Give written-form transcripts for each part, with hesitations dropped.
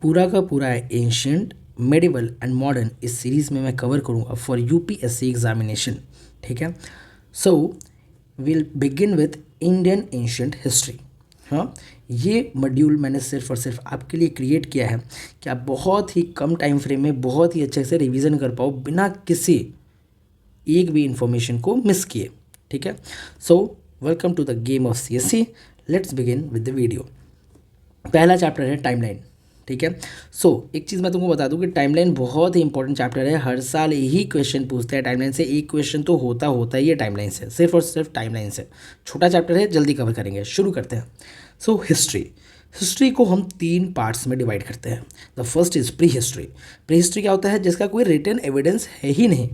पूरा का पूरा एंशियंट, मेडिवल एंड मॉडर्न इस सीरीज़ में मैं कवर करूँगा फॉर यूपीएससी एग्जामिनेशन। ठीक है, so will begin with Indian ancient history. हाँ, ये मॉड्यूल मैंने सिर्फ और सिर्फ आपके लिए क्रिएट किया है कि आप बहुत ही कम टाइम फ्रेम में बहुत ही अच्छे से रिवीजन कर पाओ बिना किसी एक भी इंफॉर्मेशन को मिस किए। ठीक है, so welcome to the game of CSC. Let's begin with the video. पहला चैप्टर है टाइमलाइन। ठीक है, सो एक चीज़ मैं तुमको बता दूं कि टाइमलाइन बहुत ही इंपॉर्टेंट चैप्टर है। हर साल यही क्वेश्चन पूछते हैं टाइमलाइन से, एक क्वेश्चन तो होता ही है टाइमलाइन से, सिर्फ और सिर्फ टाइमलाइन से। छोटा चैप्टर है, जल्दी कवर करेंगे, शुरू करते हैं। सो हिस्ट्री को हम 3 पार्ट्स में डिवाइड करते हैं। The first is pre history. Pre history क्या होता है? जिसका कोई रिटन एविडेंस है ही नहीं।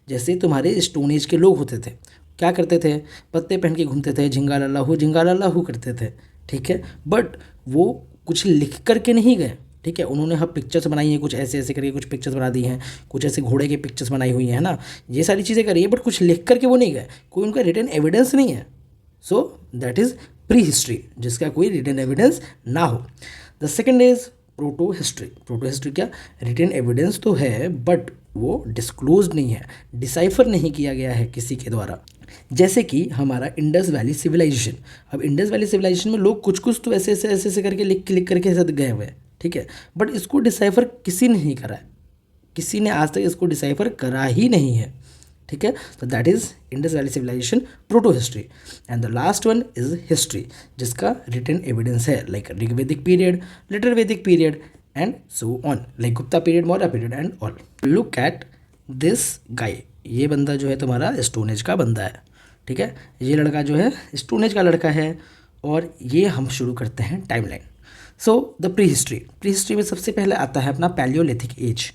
जैसे तुम्हारे स्टोन एज के लोग होते थे, क्या करते थे? पत्ते पहन के घूमते थे, झिंगा लाला हू करते थे। ठीक है, बट वो कुछ लिख करके नहीं गए। ठीक है, उन्होंने हम पिक्चर्स बनाई हैं, कुछ ऐसे ऐसे करके कुछ पिक्चर्स बना दी हैं, कुछ ऐसे घोड़े के पिक्चर्स बनाई हुई हैं ना, ये सारी चीज़ें करी है, बट कुछ लिख करके वो नहीं गए, कोई उनका रिटन एविडेंस नहीं है। So that is pre history, जिसका कोई रिटन एविडेंस ना हो। The second is proto history. प्रोटो हिस्ट्री क्या? रिटन एविडेंस तो है बट वो डिस्क्लोज नहीं है, डिसाइफर नहीं किया गया है किसी के द्वारा। जैसे कि हमारा इंडस वैली सिविलाइजेशन। अब इंडस वैली सिविलाइजेशन में लोग कुछ कुछ तो ऐसे करके लिख करके ऐसे गए हुए हैं। ठीक है, बट इसको डिसाइफर किसी ने नहीं करा है, किसी ने आज तक इसको डिसाइफर करा ही नहीं है। ठीक है, तो that is Indus Valley civilisation, proto history. And the last one is history, जिसका रिटन एविडेंस है, like Rigvedic period, later Vedic period and so on, like Gupta period, Maurya period and all. Look at this guy. ये बंदा जो है तुम्हारा stone age का बंदा है। ठीक है, ये लड़का जो है स्टोन एज का लड़का है। और ये हम शुरू करते हैं timeline. So the pre history में सबसे पहले आता है अपना पैलियोलिथिक एज।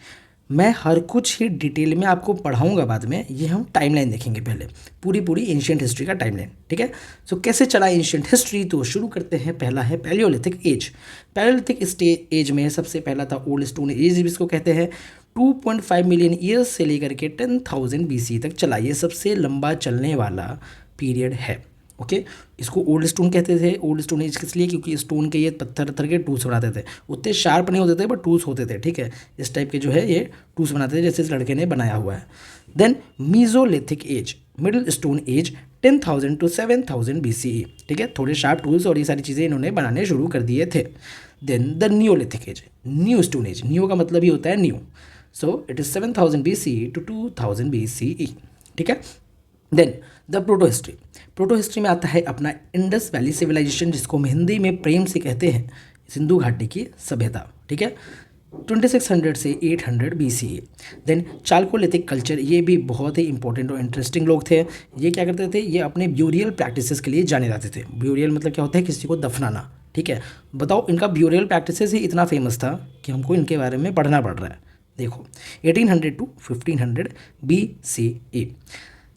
मैं हर कुछ ही डिटेल में आपको पढ़ाऊंगा बाद में, ये हम टाइमलाइन देखेंगे पहले, पूरी एंशियंट हिस्ट्री का टाइमलाइन। ठीक है, सो कैसे चला एंशियंट हिस्ट्री, तो शुरू करते हैं। पहला है पैलियोलिथिक एज। पैलियोलिथिक एज में सबसे पहला था ओल्ड स्टोन एज, जिसको कहते हैं 2.5 मिलियन ईयर्स से लेकर के 10,000 BC तक चला। ये सबसे लंबा चलने वाला पीरियड है। ओके, इसको ओल्ड स्टोन कहते थे। ओल्ड स्टोन एज किस लिए? क्योंकि स्टोन के ये पत्थर के टूल्स बनाते थे, उतने शार्प नहीं होते थे बट टूल्स होते थे। ठीक है, इस टाइप के जो है ये टूल्स बनाते थे, जैसे इस लड़के ने बनाया हुआ है। Then Mesolithic age, middle stone age, 10,000 to 7,000 BCE। ठीक है, थोड़े शार्प टूल्स और ये सारी चीज़ें इन्होंने बनाने शुरू कर दिए थे। Then the Neolithic age, new stone age. New का मतलब ही होता है new, so it is 7,000 BCE to 2,000 BCE। ठीक है, देन द प्रोटो हिस्ट्री। प्रोटो हिस्ट्री में आता है अपना इंडस वैली सिविलाइजेशन, जिसको हम हिंदी में प्रेम से कहते हैं सिंधु घाटी की सभ्यता। ठीक है, 2600 से 800 BCE। देन चालकोलिथिक कल्चर, ये भी बहुत ही इंपॉर्टेंट और इंटरेस्टिंग लोग थे। ये क्या करते थे? ये अपने ब्यूरियल प्रैक्टिसेस के लिए जाने जाते थे। ब्यूरियल मतलब क्या होता है? किसी को दफनाना। ठीक है, बताओ, इनका ब्यूरियल प्रैक्टिसेस ही इतना फेमस था कि हमको इनके बारे में पढ़ना पड़ रहा है। देखो, 1800 to 1500 BCE।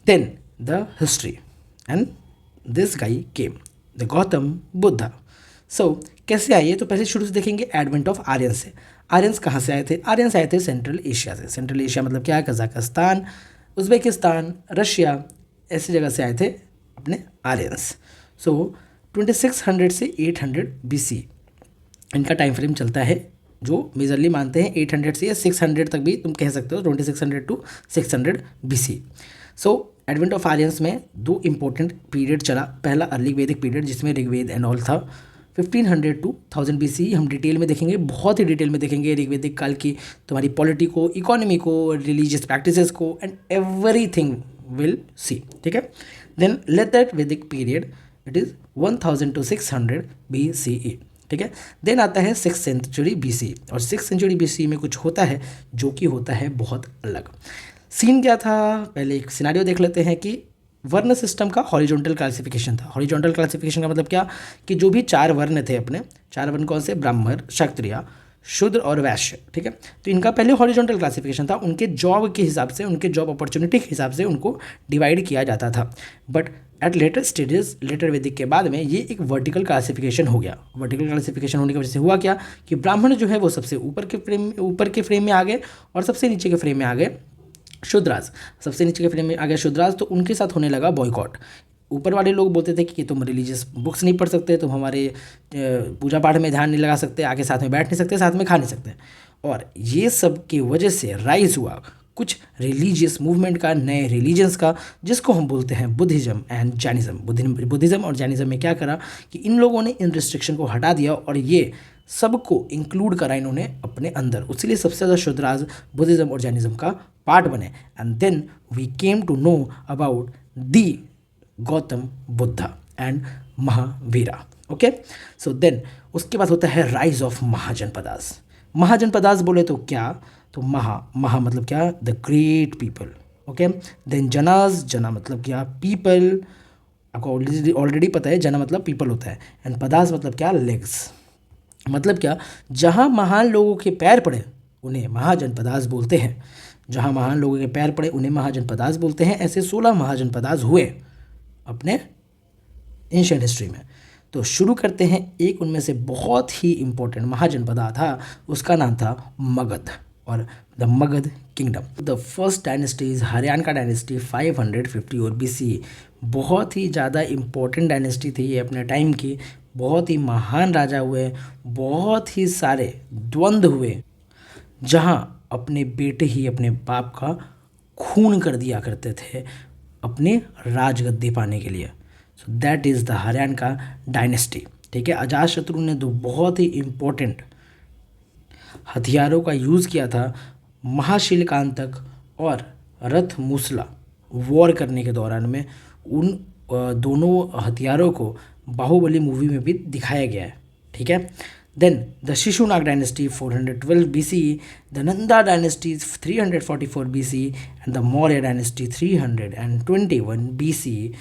Then the history and this guy came, the Gautam Buddha. So कैसे आए? तो पहले शुरू से देखेंगे एडवेंट ऑफ आर्यंस से। आर्यंस कहाँ से आए थे? आर्यंस आए थे सेंट्रल एशिया से। सेंट्रल एशिया मतलब क्या है? कजाकिस्तान, उज्बेकिस्तान, रशिया, ऐसी जगह से आए थे अपने आर्यंस। सो 2600 से 800 BC इनका टाइम फ्रेम चलता है, जो मेजरली मानते हैं 800 से या 600 तक भी तुम कह सकते हो, 2600 to 600 BC। So advent of Aryans में 2 इंपॉर्टेंट पीरियड चला। पहला अर्ली वैदिक पीरियड, जिसमें ऋग्वेद एंड ऑल था, 1500 to 1000 BC। हम डिटेल में देखेंगे, बहुत ही डिटेल में देखेंगे ऋग्वेदिक काल की तुम्हारी पॉलिटी को, इकोनॉमी को, रिलीजियस प्रैक्टिसेस को, एंड एवरीथिंग विल सी। ठीक है, देन लेटर वैदिक period, it is 1000 to 600 BCE। ठीक है, देन आता है 6th सेंचुरी BC। और 6th सेंचुरी BC में कुछ होता है जो कि होता है बहुत अलग। सीन क्या था? पहले एक सिनारियो देख लेते हैं कि वर्ण सिस्टम का हॉरिजॉन्टल क्लासिफिकेशन था। हॉरिजॉन्टल क्लासिफिकेशन का मतलब क्या? कि जो भी 4 वर्ण थे अपने, 4 वर्ण कौन से? ब्राह्मण, क्षत्रिय, शूद्र और वैश्य। ठीक है, तो इनका पहले हॉरिजॉन्टल क्लासिफिकेशन था, उनके जॉब के हिसाब से, उनके जॉब अपॉर्चुनिटी के हिसाब से उनको डिवाइड किया जाता था। But at later stages, later Vedic के बाद में ये एक वर्टिकल क्लासिफिकेशन हो गया। वर्टिकल क्लासिफिकेशन होने की वजह से हुआ क्या कि ब्राह्मण जो है वो सबसे ऊपर के फ्रेम में आ गए, और सबसे नीचे के फ्रेम में आ गए शूद्राज। सबसे नीचे के फ्रेम में आ गया शूद्राज, तो उनके साथ होने लगा बॉयकॉट। ऊपर वाले लोग बोलते थे कि तुम रिलीजियस बुक्स नहीं पढ़ सकते, तुम हमारे पूजा पाठ में ध्यान नहीं लगा सकते, आके साथ में बैठ नहीं सकते, साथ में खा नहीं सकते। और ये सब की वजह से राइज हुआ कुछ रिलीजियस मूवमेंट का, नए रिलीजन्स का, जिसको हम बोलते हैं बुद्धिज़्म एंड जैनिज़्म। बुद्धिज़्म और जैनिज़्म में क्या करा कि इन लोगों ने इन रिस्ट्रिक्शन को हटा दिया और ये सबको इंक्लूड करा इन्होंने अपने अंदर, इसलिए सबसे ज़्यादा शुद्धराज बुद्धिज़्म और जैनिज़्म का पार्ट बने। And then we came to know about the Gautam Buddha and Mahavira. Okay, so then उसके बाद होता है राइज ऑफ महाजनपदास। महाजनपदास बोले तो क्या, तो महा मतलब क्या, the great people. Okay, then जनास, जना मतलब क्या, पीपल। आपको ऑलरेडी पता है जना मतलब पीपल होता है, एंड पदास मतलब क्या, लेग्स। मतलब क्या, जहाँ महान लोगों के पैर पड़े उन्हें महाजनपदास बोलते हैं, जहाँ महान लोगों के पैर पड़े उन्हें महाजनपदास बोलते हैं। ऐसे 16 महाजनपदास हुए अपने एंशिएंट हिस्ट्री में। तो शुरू करते हैं, एक उनमें से बहुत ही इंपॉर्टेंट महाजनपदा था, उसका नाम था मगध और the Magadh kingdom. The first dynasty is Haryana का डायनेस्टी 550 और BC। बहुत ही ज़्यादा इम्पोर्टेंट डायनेस्टी थी ये अपने टाइम की। बहुत ही महान राजा हुए, बहुत ही सारे द्वंद्व हुए, जहाँ अपने बेटे ही अपने बाप का खून कर दिया करते थे अपने राजगद्दी पाने के लिए। So that is the Haryana का डायनेस्टी। ठीक है, अजातशत्रु ने दो बहुत ही इम्पोर्टेंट हथियारों का यूज़ किया था, महाशिलकांतक और रथ मूसला वॉर करने के दौरान में। उन दोनों हथियारों को बाहुबली मूवी में भी दिखाया गया है। ठीक है, then the Shishunaga dynasty 412 BC, the Nanda dynasty 344 BC and the Maurya dynasty 321 BC।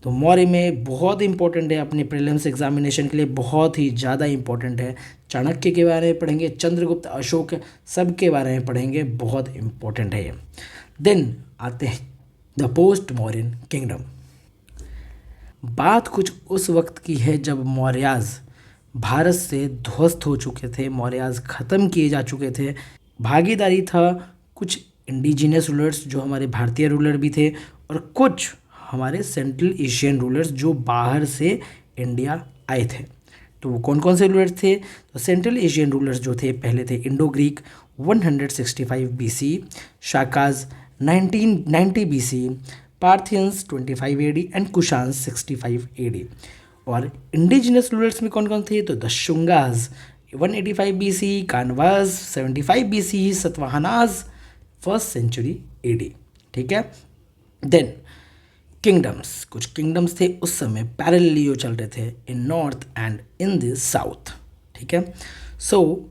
तो मौर्य में बहुत इंपॉर्टेंट है, अपने प्रीलिम्स एग्जामिनेशन के लिए बहुत ही ज़्यादा इंपॉर्टेंट है। चाणक्य के बारे में पढ़ेंगे, चंद्रगुप्त, अशोक, सब के बारे में पढ़ेंगे, बहुत इंपॉर्टेंट है ये। देन आते हैं द पोस्ट मौर्यन किंगडम। बात कुछ उस वक्त की है जब मौर्याज भारत से ध्वस्त हो चुके थे, मौर्याज ख़त्म किए जा चुके थे। भागीदारी था कुछ इंडिजिनस रूलर्स जो हमारे भारतीय रूलर भी थे, और कुछ हमारे सेंट्रल एशियन रूलर्स जो बाहर से इंडिया आए थे। तो वो कौन कौन से रूलर्स थे, तो सेंट्रल एशियन रूलर्स जो थे पहले थे Indo Greek 165 BC, Shakas 1990 BC, Parthians 25 AD and Kushans 65 AD। और इंडिजिनस रूलर्स में कौन कौन थे, तो the Shungas 185 BC, Kanvas 75 BC, Satavahanas 1st century AD। ठीक है, देन किंगडम्स, कुछ किंगडम्स थे उस समय पैरेलली चल रहे थे in North and in the South. ठीक है, so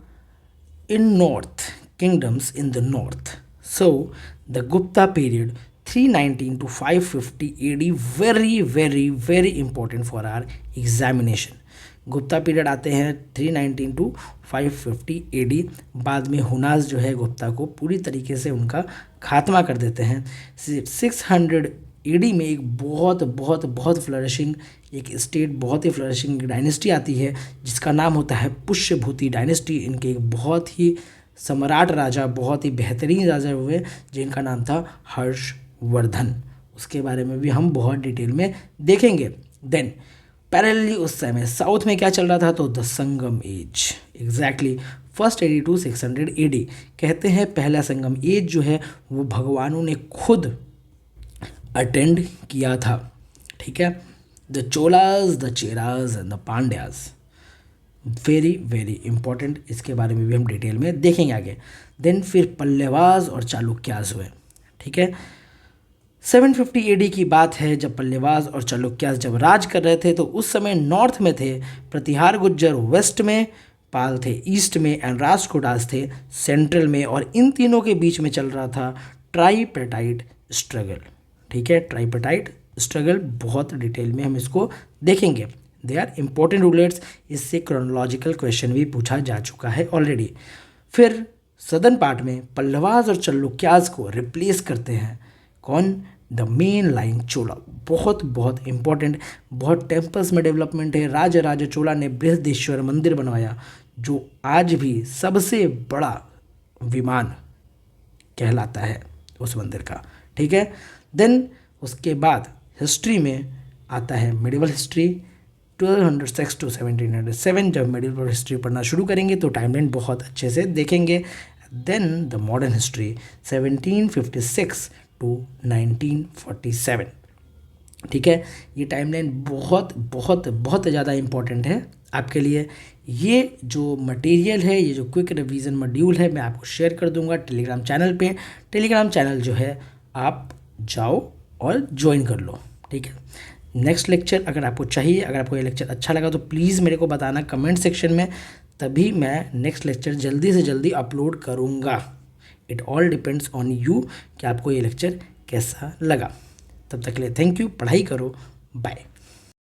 in North kingdoms in the North, so the Gupta period 319 to 550 AD, very very very important for our examination. Gupta period आते हैं 319 to 550 AD। बाद में हुनास जो है गुप्ता को पूरी तरीके से उनका खात्मा कर देते हैं। 600 AD में एक बहुत बहुत बहुत फ्लरिशिंग एक स्टेट, बहुत ही फ्लरिशिंग डायनेस्टी आती है जिसका नाम होता है पुष्यभूति डायनेस्टी। इनके एक बहुत ही सम्राट राजा, बहुत ही बेहतरीन राजा हुए जिनका नाम था हर्षवर्धन। उसके बारे में भी हम बहुत डिटेल में देखेंगे। देन पैरेलली उस समय साउथ में क्या चल रहा था, तो the Sangam age, exactly 1st AD to 600 AD। कहते हैं पहला संगम एज जो है वो भगवानों ने खुद अटेंड किया था। ठीक है, the Cholas, the Cheras and the Pandyas, very very important, इसके बारे में भी हम डिटेल में देखेंगे आगे। देन फिर पल्लेवाज और चालुक्याज हुए। ठीक है, 750 AD की बात है जब पल्लेवाज और चालुक्याज जब राज कर रहे थे। तो उस समय नॉर्थ में थे प्रतिहार गुज्जर, वेस्ट में पाल थे, ईस्ट में एंड राष्ट्रकूटास थे सेंट्रल में, और इन तीनों के बीच में चल रहा था ट्राइपेटाइट स्ट्रगल। ठीक है, ट्राइपेटाइट स्ट्रगल बहुत डिटेल में हम इसको देखेंगे। दे आर इंपॉर्टेंट रूलर्स, इससे क्रोनोलॉजिकल क्वेश्चन भी पूछा जा चुका है ऑलरेडी। फिर सदर्न पार्ट में पल्लवाज और चालुक्याज को रिप्लेस करते हैं कौन, द मेन लाइन चोला। बहुत बहुत इंपॉर्टेंट, बहुत टेम्पल्स में डेवलपमेंट है। राजा चोला ने बृहदेश्वर मंदिर बनवाया जो आज भी सबसे बड़ा विमान कहलाता है उस मंदिर का। ठीक है, देन उसके बाद हिस्ट्री में आता है मेडिवल हिस्ट्री 1206 to 1707। जब मेडिवल हिस्ट्री पढ़ना शुरू करेंगे तो टाइमलाइन बहुत अच्छे से देखेंगे। Then the modern history 1756 to 1947। ठीक है, ये टाइमलाइन बहुत बहुत बहुत ज़्यादा इम्पॉर्टेंट है आपके लिए। ये जो मटेरियल है, ये जो क्विक रिवीजन मॉड्यूल है, मैं आपको शेयर कर दूंगा टेलीग्राम चैनल पे। टेलीग्राम चैनल जो है आप जाओ और ज्वाइन कर लो। ठीक है, नेक्स्ट लेक्चर अगर आपको चाहिए, अगर आपको ये लेक्चर अच्छा लगा तो प्लीज़ मेरे को बताना कमेंट सेक्शन में, तभी मैं नेक्स्ट लेक्चर जल्दी से जल्दी अपलोड करूँगा। It all depends on you कि आपको ये लेक्चर कैसा लगा। तब तक के लिए थैंक यू, पढ़ाई करो, बाय।